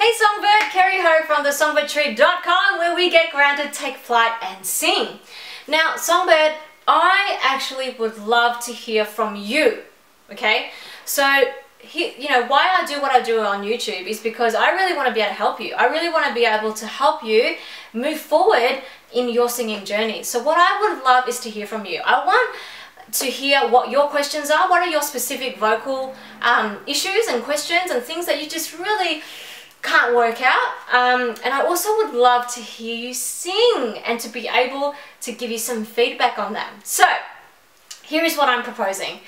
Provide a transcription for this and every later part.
Hey Songbird, Kerri from the Songbird where we get grounded, take flight and sing. Now Songbird, I actually would love to hear from you, okay? So, why I do what I do on YouTube is because I really want to be able to help you. I really want to be able to help you move forward in your singing journey. So what I would love is to hear from you. I want to hear what your questions are. What are your specific vocal issues and questions and things that you just really can't work out, and I also would love to hear you sing and to be able to give you some feedback on them. So here is what I'm proposing.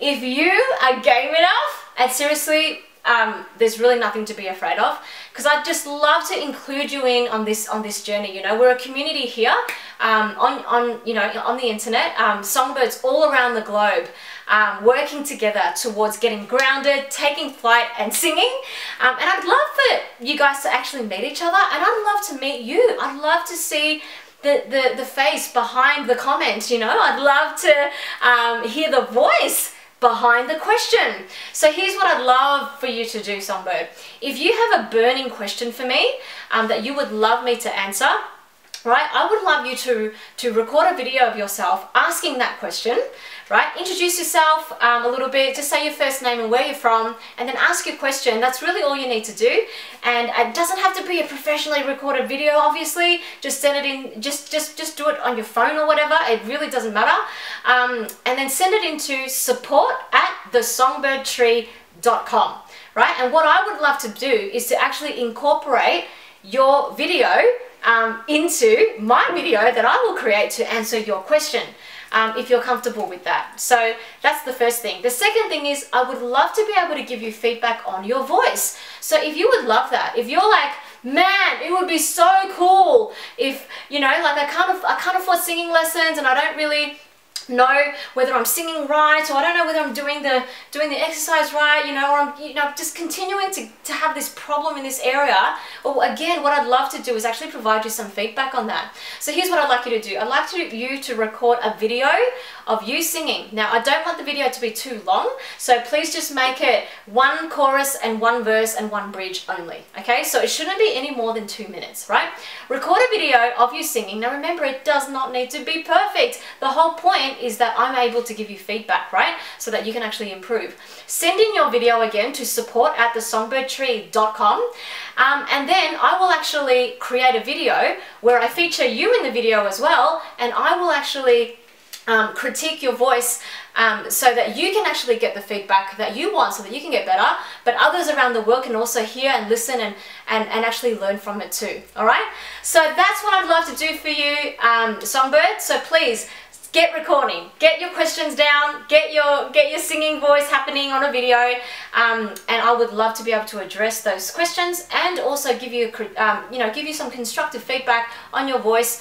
If you are game enough, and seriously, there's really nothing to be afraid of, because I'd just love to include you in on this journey. You know, we're a community here on the internet, songbirds all around the globe, working together towards getting grounded, taking flight and singing. And I'd love for you guys to actually meet each other, and I'd love to meet you. I'd love to see the face behind the comment, you know. I'd love to hear the voice behind the question. So here's what I'd love for you to do, Songbird. If you have a burning question for me that you would love me to answer, right, I would love you to record a video of yourself asking that question, right? Introduce yourself a little bit, just say your first name and where you're from, and then ask your question. That's really all you need to do. And it doesn't have to be a professionally recorded video, obviously. Just send it in, just do it on your phone or whatever. It really doesn't matter. And then send it into support@thesongbird.com, right? And what I would love to do is to actually incorporate your video into my video that I will create to answer your question, if you're comfortable with that. So that's the first thing. The second thing is I would love to be able to give you feedback on your voice. So if you would love that, if you're like, man, it would be so cool if, you know, like I can't afford singing lessons and I don't really know whether I'm singing right, or I don't know whether I'm doing the exercise right, you know, or I'm just continuing to have this problem in this area. Well, again, what I'd love to do is actually provide you some feedback on that. So here's what I'd like you to do. I'd like you to record a video of you singing. Now, I don't want the video to be too long, so please just make it one chorus and one verse and one bridge only, okay? So it shouldn't be any more than 2 minutes, right? Record a video of you singing. Now remember, it does not need to be perfect. The whole point is that I'm able to give you feedback, right? So that you can actually improve. Send in your video again to support@thesongbird.com, and then I will actually create a video where I feature you in the video as well, and I will actually critique your voice so that you can actually get the feedback that you want, so that you can get better, but others around the world can also hear and listen and actually learn from it too. All right, so that's what I'd love to do for you, Songbird. So please get recording, get your questions down, get your singing voice happening on a video, and I would love to be able to address those questions and also give you give you some constructive feedback on your voice,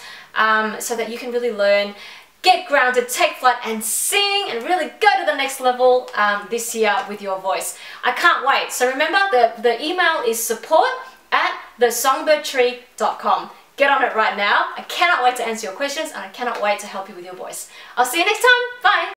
so that you can really learn, get grounded, take flight and sing, and really go to the next level this year with your voice. I can't wait. So remember, the email is support@thesongbird.com. Get on it right now. I cannot wait to answer your questions, and I cannot wait to help you with your voice. I'll see you next time. Bye.